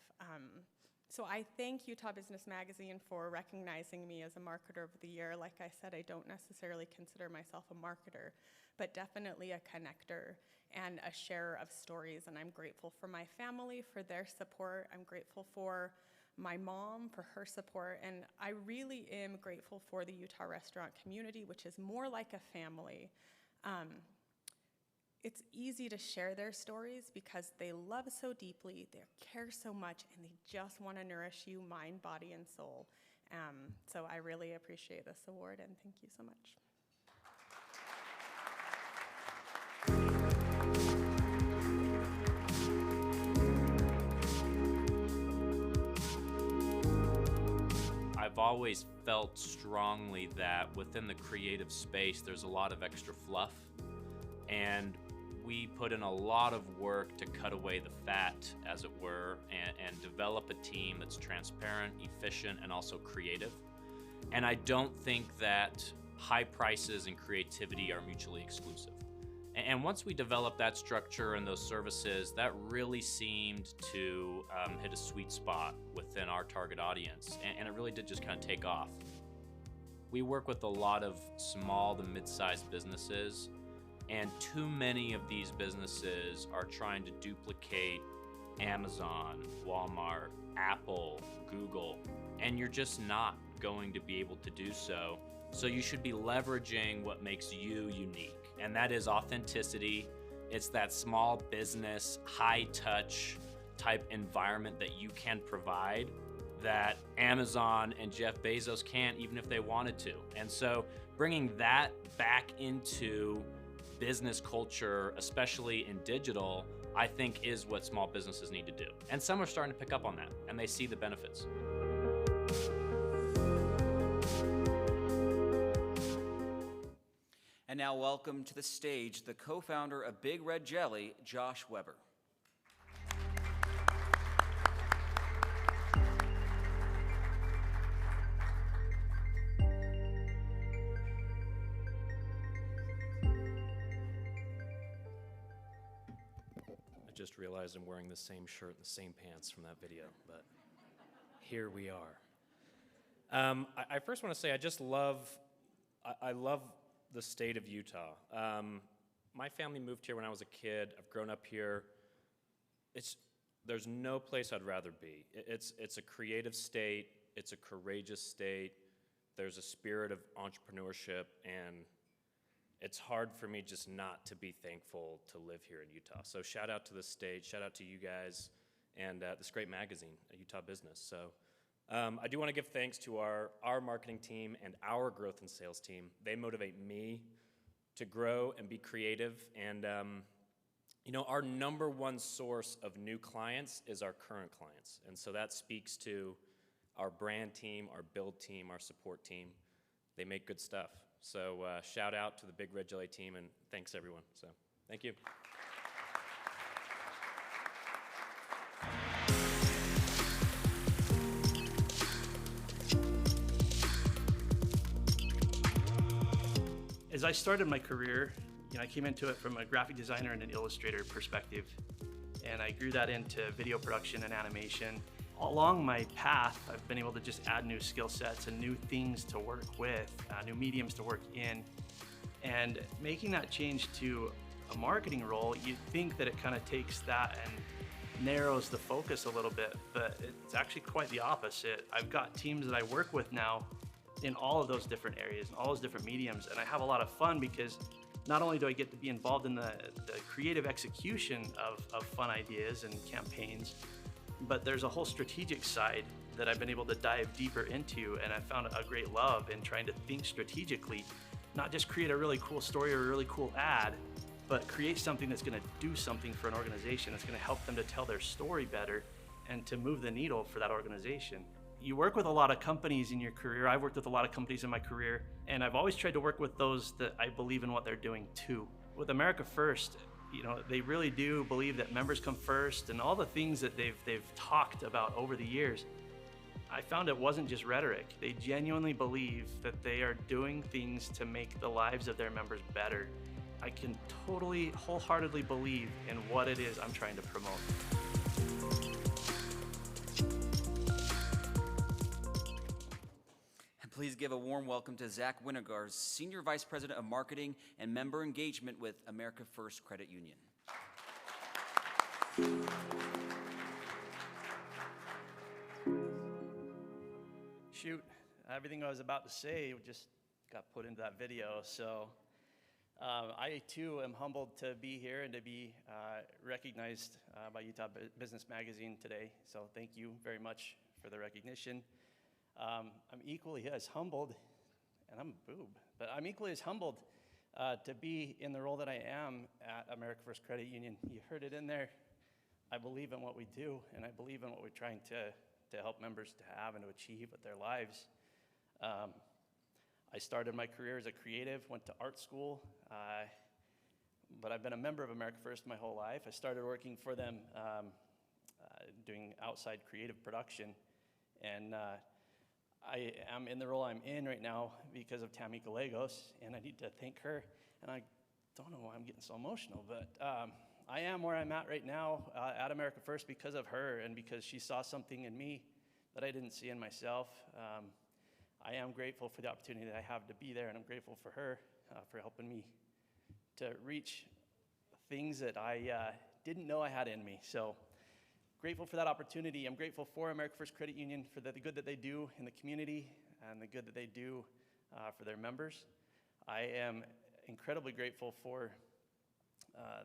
So I thank Utah Business Magazine for recognizing me as a Marketer of the Year. Like I said, I don't necessarily consider myself a marketer, but definitely a connector and a sharer of stories. And I'm grateful for my family, for their support. I'm grateful for my mom, for her support. And I really am grateful for the Utah restaurant community, which is more like a family. It's easy to share their stories because they love so deeply, they care so much, and they just want to nourish you mind, body, and soul. So I really appreciate this award, and thank you so much. I've always felt strongly that within the creative space, there's a lot of extra fluff, and we put in a lot of work to cut away the fat, as it were, and develop a team that's transparent, efficient, and also creative. And I don't think that high prices and creativity are mutually exclusive. And once we developed that structure and those services, that really seemed to hit a sweet spot within our target audience. And it really did just kind of take off. We work with a lot of small to mid-sized businesses, and too many of these businesses are trying to duplicate Amazon, Walmart, Apple, Google, and you're just not going to be able to do so. So you should be leveraging what makes you unique, and that is authenticity. It's that small business, high touch type environment that you can provide that Amazon and Jeff Bezos can't, even if they wanted to. And so bringing that back into business culture, especially in digital, I think is what small businesses need to do. And some are starting to pick up on that, and they see the benefits. And now welcome to the stage the co-founder of Big Red Jelly, Josh Weber. I just realized I'm wearing the same shirt and the same pants from that video, but here we are. I first want to say I love the state of Utah. My family moved here when I was a kid. I've grown up here. There's no place I'd rather be. It's a creative state. It's a courageous state. There's a spirit of entrepreneurship, and it's hard for me just not to be thankful to live here in Utah. So shout out to the state, shout out to you guys, and this great magazine, Utah Business. So I do want to give thanks to our marketing team and our growth and sales team. They motivate me to grow and be creative. And our number one source of new clients is our current clients. And so that speaks to our brand team, our build team, our support team. They make good stuff. So shout out to the Big Red Jelly team, and thanks everyone. So thank you. As I started my career, I came into it from a graphic designer and an illustrator perspective, and I grew that into video production and animation. Along my path, I've been able to just add new skill sets and new things to work with, new mediums to work in. And making that change to a marketing role, you'd think that it kind of takes that and narrows the focus a little bit, but it's actually quite the opposite. I've got teams that I work with now in all of those different areas and all those different mediums, and I have a lot of fun because not only do I get to be involved in the creative execution of fun ideas and campaigns, but there's a whole strategic side that I've been able to dive deeper into, and I found a great love in trying to think strategically, not just create a really cool story or a really cool ad, but create something that's going to do something for an organization. That's going to help them to tell their story better and to move the needle for that organization. You work with a lot of companies in your career. I've worked with a lot of companies in my career, and I've always tried to work with those that I believe in what they're doing too. With America First, you know, they really do believe that members come first, and all the things that they've talked about over the years. I found it wasn't just rhetoric. They genuinely believe that they are doing things to make the lives of their members better. I can totally, wholeheartedly believe in what it is I'm trying to promote. And please give a warm welcome to Zach Wintergars, Senior Vice President of Marketing and Member Engagement with America First Credit Union. Shoot, everything I was about to say just got put into that video. So I too am humbled to be here and to be recognized by Utah Business Magazine today. So thank you very much for the recognition. I'm equally as humbled, and I'm a boob, but I'm equally as humbled to be in the role that I am at America First Credit Union. You heard it in there. I believe in what we do, and I believe in what we're trying to help members to have and to achieve with their lives. I started my career as a creative, went to art school, but I've been a member of America First my whole life. I started working for them doing outside creative production, and I am in the role I'm in right now because of Tammy Gallegos, and I need to thank her. And I don't know why I'm getting so emotional, but I am where I'm at right now at America First because of her and because she saw something in me that I didn't see in myself. I am grateful for the opportunity that I have to be there, and I'm grateful for her for helping me to reach things that I didn't know I had in me. So grateful for that opportunity. I'm grateful for America First Credit Union for the good that they do in the community and the good that they do for their members. I am incredibly grateful for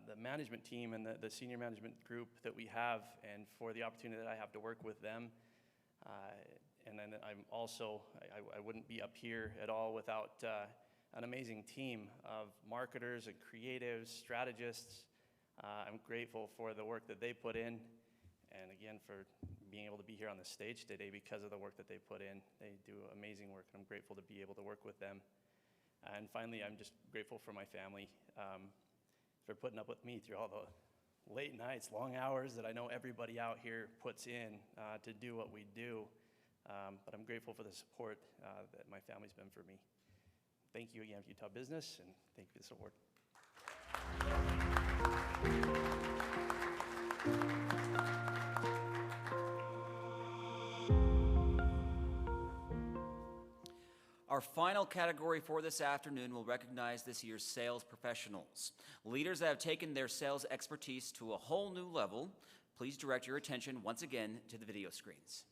the management team and the senior management group that we have, and for the opportunity that I have to work with them. And then I'm also, I wouldn't be up here at all without an amazing team of marketers and creatives, strategists. I'm grateful for the work that they put in, and again for being able to be here on the stage today because of the work that they put in. They do amazing work, and I'm grateful to be able to work with them. And finally, I'm just grateful for my family for putting up with me through all the late nights, long hours that I know everybody out here puts in to do what we do. But I'm grateful for the support that my family's been for me. Thank you again, Utah Business, and thank you for this award. Our final category for this afternoon will recognize this year's sales professionals. Leaders that have taken their sales expertise to a whole new level. Please direct your attention once again to the video screens.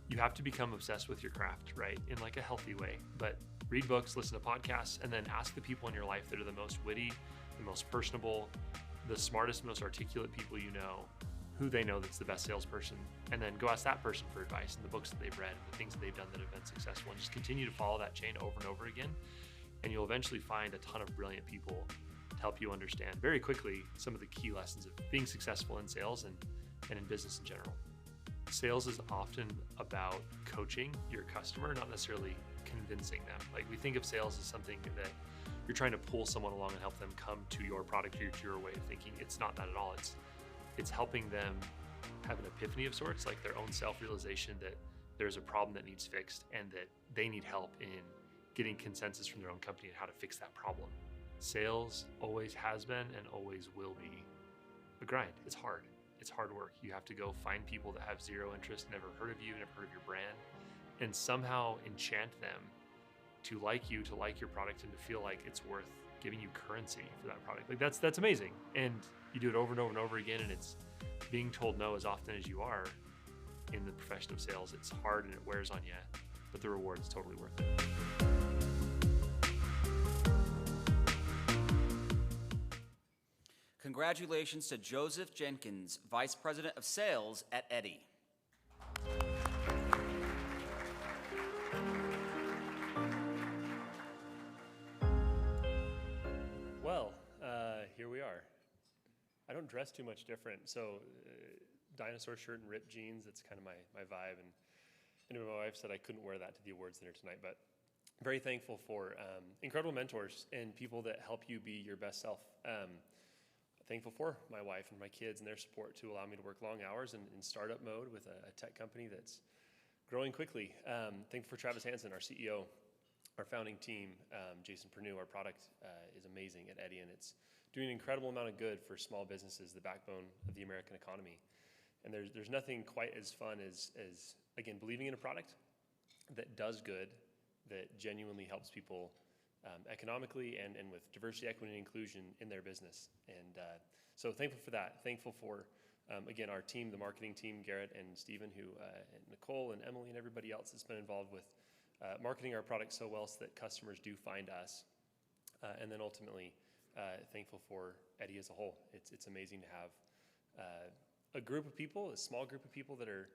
You have to become obsessed with your craft, right? In like a healthy way. But read books, listen to podcasts, and then ask the people in your life that are the most witty, the most personable, the smartest, most articulate people you know, who they know that's the best salesperson, and then go ask that person for advice and the books that they've read and the things that they've done that have been successful, and just continue to follow that chain over and over again. And you'll eventually find a ton of brilliant people to help you understand very quickly some of the key lessons of being successful in sales and in business in general. Sales is often about coaching your customer, not necessarily convincing them. Like, we think of sales as something that you're trying to pull someone along and help them come to your product or to your way of thinking. It's not that at all. It's helping them have an epiphany of sorts, like their own self-realization that there's a problem that needs fixed and that they need help in getting consensus from their own company on how to fix that problem. Sales always has been and always will be a grind. It's hard. It's hard work. You have to go find people that have zero interest, never heard of you, never heard of your brand, and somehow enchant them to like you, to like your product, and to feel like it's worth giving you currency for that product. Like, that's amazing. And you do it over and over and over again, and it's being told no as often as you are in the profession of sales. It's hard and it wears on you, but the reward is totally worth it. Congratulations to Joseph Jenkins, Vice President of Sales at Eddy. Well, here we are. I don't dress too much different, so dinosaur shirt and ripped jeans, that's kind of my vibe. And anyway, my wife said I couldn't wear that to the awards dinner tonight, but very thankful for incredible mentors and people that help you be your best self. Thankful for my wife and my kids and their support to allow me to work long hours in startup mode with a tech company that's growing quickly. Thankful for Travis Hansen, our CEO, our founding team, Jason Pernew. Our product is amazing at Eddy, and it's doing an incredible amount of good for small businesses, the backbone of the American economy. And there's nothing quite as fun as again, believing in a product that does good, that genuinely helps people economically and with diversity, equity, and inclusion in their business. And so thankful for that. Thankful for, again, our team, the marketing team, Garrett and Stephen, and Nicole and Emily and everybody else that's been involved with marketing our product so well so that customers do find us. And then ultimately, thankful for Eddy as a whole. It's amazing to have a group of people, a small group of people that are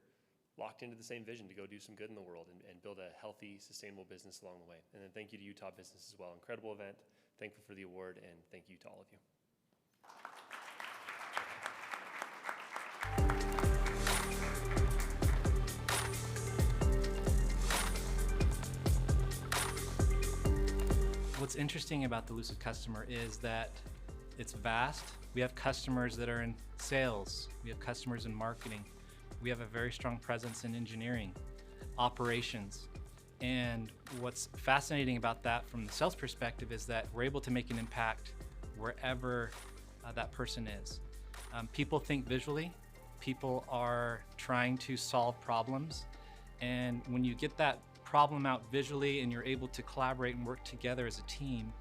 locked into the same vision to go do some good in the world and build a healthy, sustainable business along the way. And then thank you to Utah Business as well. Incredible event. Thankful for the award, and thank you to all of you. What's interesting about the Lucid customer is that it's vast. We have customers that are in sales. We have customers in marketing. We have a very strong presence in engineering, operations. And what's fascinating about that from the sales perspective is that we're able to make an impact wherever that person is. People think visually. People are trying to solve problems. And when you get that problem out visually and you're able to collaborate and work together as a team,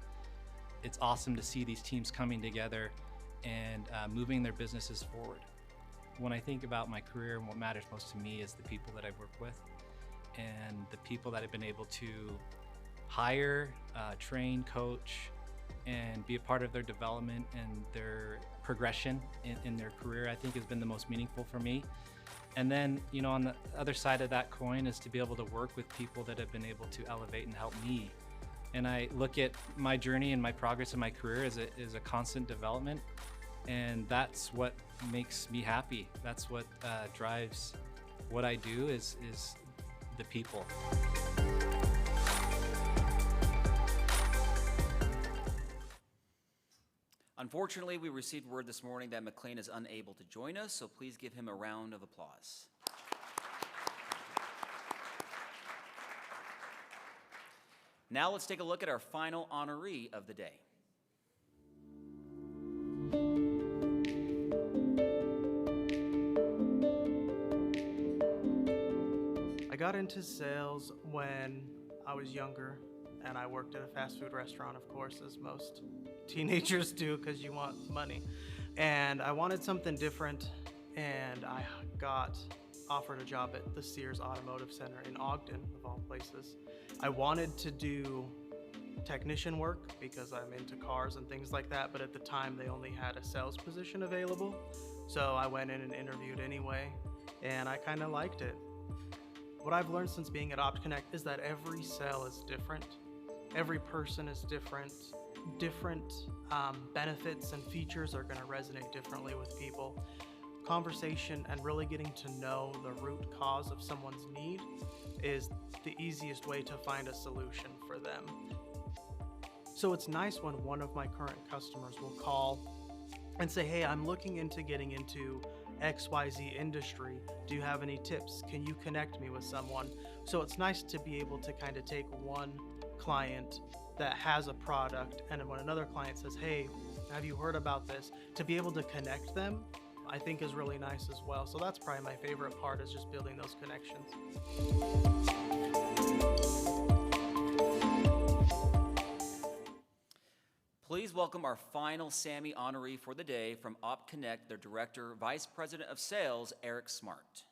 it's awesome to see these teams coming together and moving their businesses forward. When I think about my career, and what matters most to me is the people that I've worked with and the people that I've been able to hire, train, coach, and be a part of their development and their progression in their career, I think has been the most meaningful for me. And then, you know, on the other side of that coin is to be able to work with people that have been able to elevate and help me. And I look at my journey and my progress in my career as a constant development. And that's what makes me happy. That's what drives what I do is the people. Unfortunately, we received word this morning that McLean is unable to join us, so please give him a round of applause. Now let's take a look at our final honoree of the day. I got into sales when I was younger, and I worked at a fast food restaurant, of course, as most teenagers do, because you want money. And I wanted something different, and I got offered a job at the Sears Automotive Center in Ogden, of all places. I wanted to do technician work because I'm into cars and things like that, but at the time they only had a sales position available. So I went in and interviewed anyway, and I kind of liked it. What I've learned since being at OptConnect is that every sale is different. Every person is different. Different benefits and features are going to resonate differently with people. Conversation and really getting to know the root cause of someone's need is the easiest way to find a solution for them. So it's nice when one of my current customers will call and say, hey, I'm looking into getting into XYZ industry. Do you have any tips? Can you connect me with someone? So it's nice to be able to kind of take one client that has a product, and when another client says, hey, have you heard about this? To be able to connect them, I think is really nice as well. So that's probably my favorite part, is just building those connections. Please welcome our final SAMY honoree for the day from OptConnect, their Director, Vice President of Sales, Eric Smart.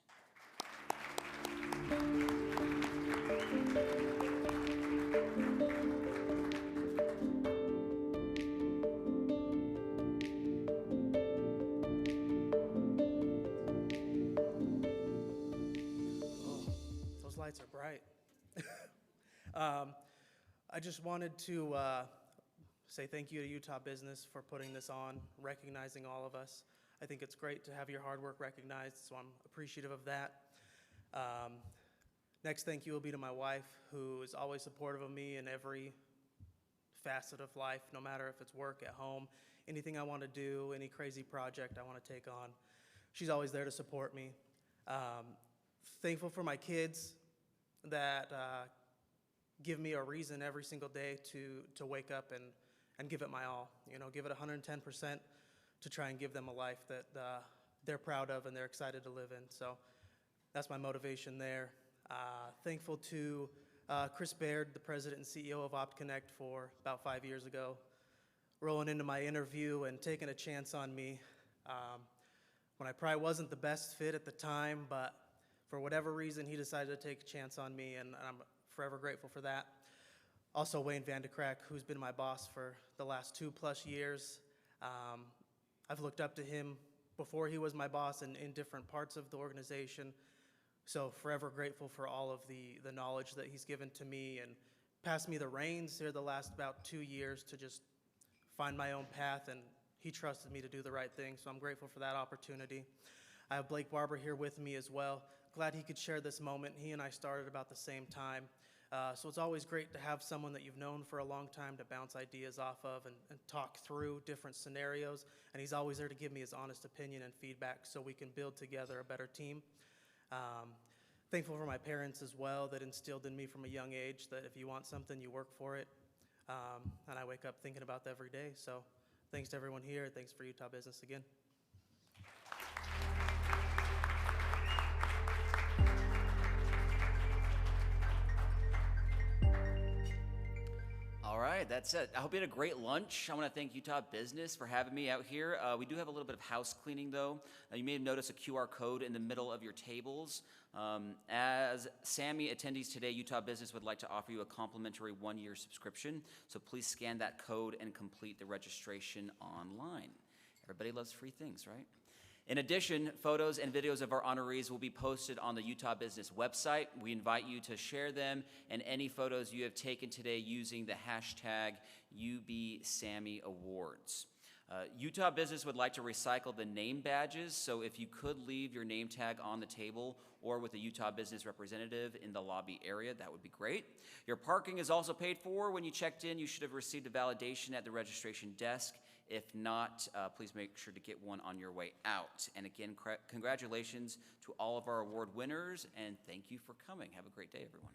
I just wanted to say thank you to Utah Business for putting this on, recognizing all of us. I think it's great to have your hard work recognized, so I'm appreciative of that. Next thank you will be to my wife, who is always supportive of me in every facet of life, no matter if it's work, at home, anything I want to do, any crazy project I want to take on. She's always there to support me. Thankful for my kids that give me a reason every single day to wake up and give it my all. You know, give it 110% to try and give them a life that they're proud of and they're excited to live in. So that's my motivation there. Thankful to Chris Baird, the president and CEO of OptConnect, for about 5 years ago, rolling into my interview and taking a chance on me when I probably wasn't the best fit at the time, but for whatever reason, he decided to take a chance on me, and I'm forever grateful for that. Also, Wayne Vandekrack, who's been my boss for the last 2+ years. I've looked up to him before he was my boss in different parts of the organization. So forever grateful for all of the knowledge that he's given to me and passed me the reins here the last about 2 years to just find my own path, and he trusted me to do the right thing, so I'm grateful for that opportunity. I have Blake Barber here with me as well. Glad he could share this moment. He and I started about the same time. So it's always great to have someone that you've known for a long time to bounce ideas off of and talk through different scenarios, and he's always there to give me his honest opinion and feedback so we can build together a better team. Thankful for my parents as well, that instilled in me from a young age that if you want something, you work for it. And I wake up thinking about that every day. So thanks to everyone here. Thanks for Utah Business again. All right, that's it. I hope you had a great lunch. I want to thank Utah Business for having me out here. We do have a little bit of house cleaning, though. You may have noticed a QR code in the middle of your tables. As SAMY attendees today, Utah Business would like to offer you a complimentary 1-year subscription. So please scan that code and complete the registration online. Everybody loves free things, right? In addition, photos and videos of our honorees will be posted on the Utah Business website. We invite you to share them and any photos you have taken today using the hashtag #UBSAMY Awards. Utah Business would like to recycle the name badges, so if you could leave your name tag on the table or with a Utah Business representative in the lobby area, that would be great. Your parking is also paid for. When you checked in, you should have received a validation at the registration desk. If not, please make sure to get one on your way out. And again, congratulations to all of our award winners, and thank you for coming. Have a great day, everyone.